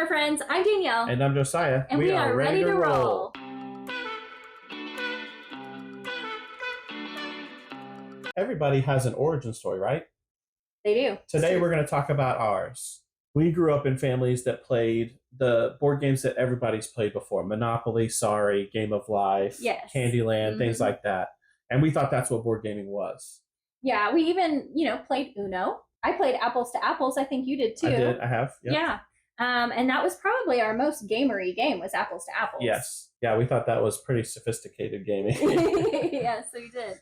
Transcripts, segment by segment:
Gamer friends, I'm Danielle. And I'm Josiah. And we are ready to roll. Everybody has an origin story, right? They do. Today we're going to talk about ours. We grew up in families that played the board games that everybody's played before. Monopoly, Sorry, Game of Life, Yes. Candyland, things like that. And we thought that's what board gaming was. Yeah, we even, played Uno. I played Apples to Apples. I think you did too. I did. I have. Yep. Yeah. And that was probably our most gamery game was Apples to Apples. Yes. Yeah, we thought that was pretty sophisticated gaming. Yes, we did.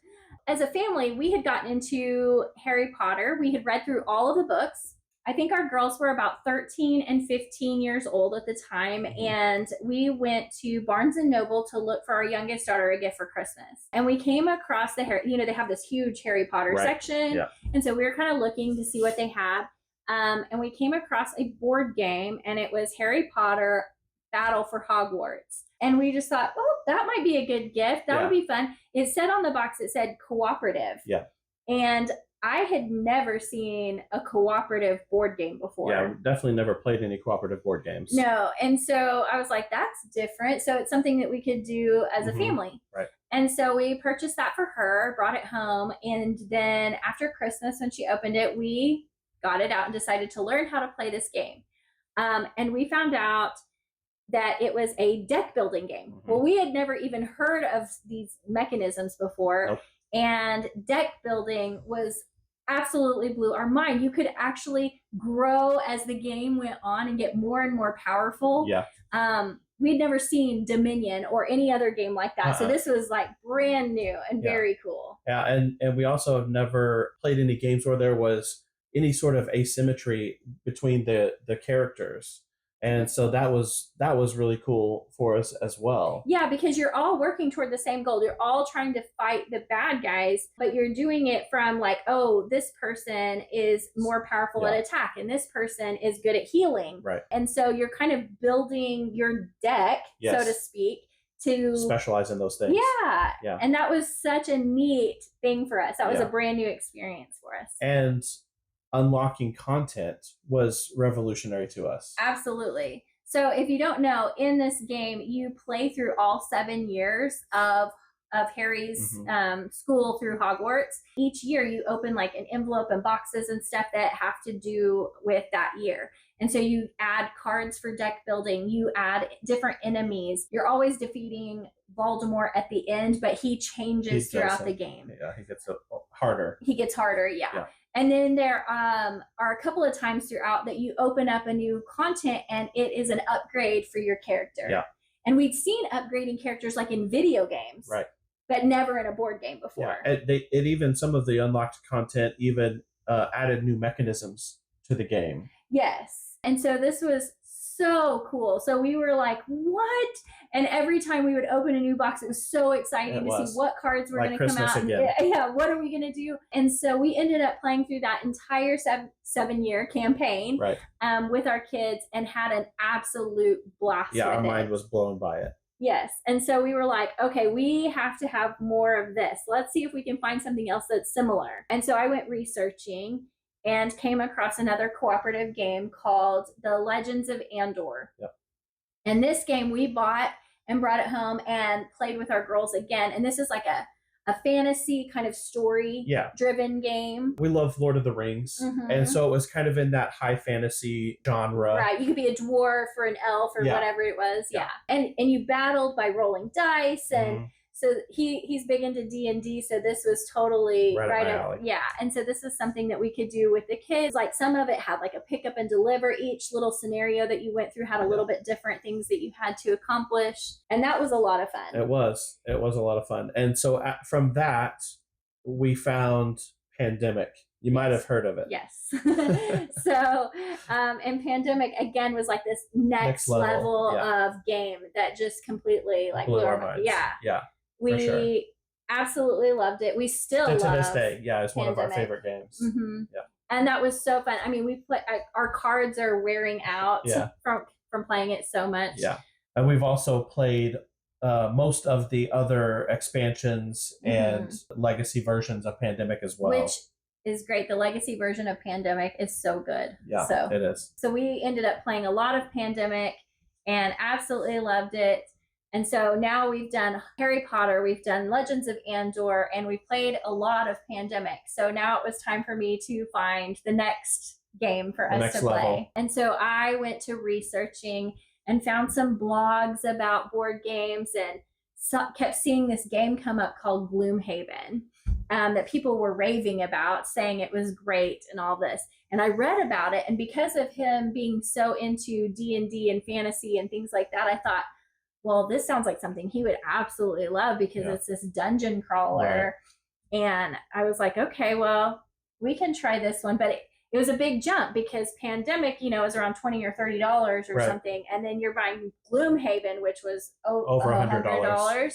As a family, we had gotten into Harry Potter. We had read through all of the books. I think our girls were about 13 and 15 years old at the time. Mm-hmm. And we went to Barnes & Noble to look for our youngest daughter a gift for Christmas. And we came across they have this huge Harry Potter section. Yeah. And so we were kind of looking to see what they had. And we came across a board game, and it was Harry Potter Battle for Hogwarts. And we just thought, well, that might be a good gift. That would be fun. It said on the box, it said cooperative. Yeah. And I had never seen a cooperative board game before. Yeah, definitely never played any cooperative board games. No. And so I was like, that's different. So it's something that we could do as a family. Right. And so we purchased that for her, brought it home. And then after Christmas, when she opened it, we got it out and decided to learn how to play this game. And we found out that it was a deck building game. Mm-hmm. Well, we had never even heard of these mechanisms before. Nope. And deck building was absolutely blew our mind. You could actually grow as the game went on and get more and more powerful. Yeah. We'd never seen Dominion or any other game like that. So this was like brand new and very cool. Yeah, and we also have never played any games where there was any sort of asymmetry between the characters. And so that was really cool for us as well. Yeah, because you're all working toward the same goal. You're all trying to fight the bad guys, but you're doing it from like, oh, this person is more powerful at attack and this person is good at healing. Right. And so you're kind of building your deck, so to speak, to specialize in those things. Yeah. Yeah. And that was such a neat thing for us. That was a brand new experience for us. And unlocking content was revolutionary to us. Absolutely. So if you don't know, in this game, you play through all 7 years of Harry's school through Hogwarts. Each year you open like an envelope and boxes and stuff that have to do with that year. And so you add cards for deck building, you add different enemies. You're always defeating Voldemort at the end, but he changes throughout the game. Yeah, he gets harder. He gets harder, yeah. And then there are a couple of times throughout that you open up a new content and it is an upgrade for your character. Yeah. And we'd seen upgrading characters like in video games. Right. But never in a board game before. Yeah, it even some of the unlocked content even added new mechanisms to the game. Yes. And so this was so cool. So we were like, what? And every time we would open a new box, it was so exciting to see what cards were going to come out. And, what are we going to do? And so we ended up playing through that entire 7-year campaign with our kids and had an absolute blast with it. Yeah, our mind was blown by it. Yes. And so we were like, okay, we have to have more of this. Let's see if we can find something else that's similar. And so I went researching and came across another cooperative game called The Legends of Andor. Yep. And this game we bought and brought it home and played with our girls again. And this is like a fantasy kind of story driven game. We love Lord of the Rings. Mm-hmm. And so it was kind of in that high fantasy genre. Right. You could be a dwarf or an elf or whatever it was. Yeah. And you battled by rolling dice and so he's big into D&D, so this was totally right up. Yeah, and so this is something that we could do with the kids. Like some of it had like a pick up and deliver. Each little scenario that you went through had a little bit different things that you had to accomplish, and that was a lot of fun. It was a lot of fun. And so from that, we found Pandemic. You might have heard of it. Yes. So, and Pandemic, again, was like this next level of game that just completely like blew our minds. Yeah. Yeah. We absolutely loved it. We still love to this day. Yeah, it's Pandemic. One of our favorite games. Mm-hmm. Yeah. And that was so fun. I mean, we play. Our cards are wearing out from playing it so much. Yeah. And we've also played most of the other expansions and legacy versions of Pandemic as well. Which is great. The legacy version of Pandemic is so good. Yeah, so it is. So we ended up playing a lot of Pandemic and absolutely loved it. And so now we've done Harry Potter, we've done Legends of Andor, and we've played a lot of Pandemic. So now it was time for me to find the next game for us to play. And so I went to researching and found some blogs about board games, and kept seeing this game come up called Gloomhaven that people were raving about, saying it was great and all this. And I read about it, and because of him being so into D&D and fantasy and things like that, I thought, well, this sounds like something he would absolutely love, because it's this dungeon crawler. Right. And I was like, okay, well, we can try this one. But it was a big jump, because Pandemic, is around $20 or $30 or something. And then you're buying Gloomhaven, which was over $100.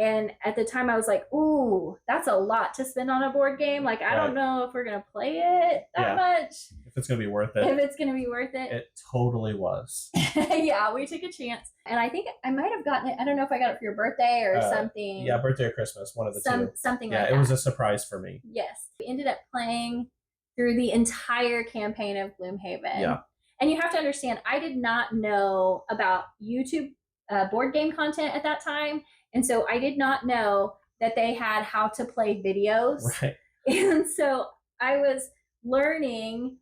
And at the time I was like, ooh, that's a lot to spend on a board game. Like, I don't know if we're going to play it that much. If it's going to be worth it. If it's going to be worth it. It totally was. Yeah, we took a chance. And I think I might have gotten it. I don't know if I got it for your birthday or something. Yeah, birthday or Christmas, one of the two. Something like that. Yeah, it was a surprise for me. Yes. We ended up playing through the entire campaign of Gloomhaven. Yeah. And you have to understand, I did not know about YouTube board game content at that time. And so I did not know that they had how to play videos. Right. And so we were learning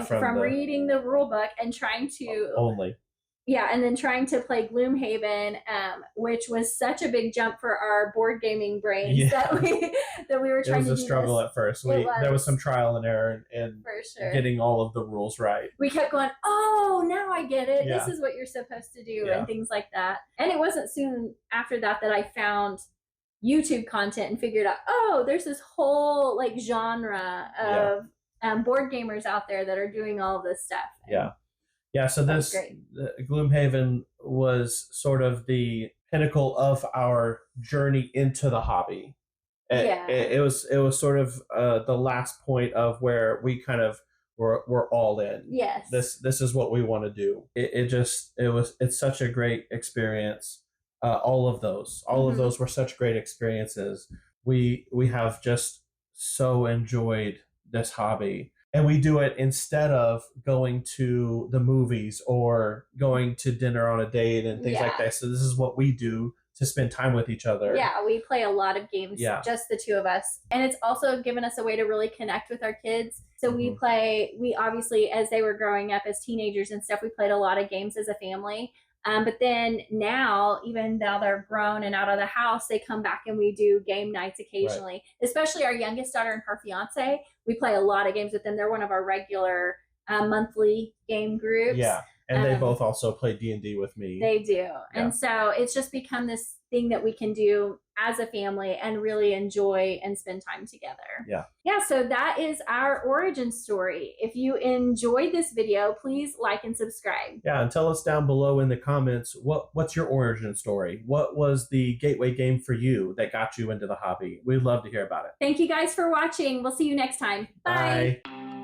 from reading the rule book and trying to and then trying to play Gloomhaven, which was such a big jump for our board gaming brains that we were trying to do. It was a struggle at first. There was some trial and error in getting all of the rules right. We kept going, oh, now I get it. This is what you're supposed to do, and things like that. And it wasn't soon after that I found YouTube content and figured out, oh, there's this whole genre of board gamers out there that are doing all this stuff. Yeah, so this Gloomhaven was sort of the pinnacle of our journey into the hobby. It was sort of the last point of where we kind of were all in. Yes. This is what we want to do. It's such a great experience. All of those were such great experiences. We have just so enjoyed this hobby. And we do it instead of going to the movies or going to dinner on a date and things like that. So this is what we do to spend time with each other. Yeah, we play a lot of games, just the two of us. And it's also given us a way to really connect with our kids. So we obviously, as they were growing up as teenagers and stuff, we played a lot of games as a family. But then now, even though they're grown and out of the house, they come back and we do game nights occasionally. Especially our youngest daughter and her fiance. We play a lot of games with them. They're one of our regular monthly game groups. Yeah, and they both also play D&D with me. They do. Yeah. And so it's just become this thing that we can do as a family and really enjoy and spend time together. Yeah, so that is our origin story. If you enjoyed this video, please like and subscribe. Yeah, and tell us down below in the comments, what's your origin story? What was the gateway game for you that got you into the hobby? We'd love to hear about it. Thank you guys for watching. We'll see you next time. Bye. Bye.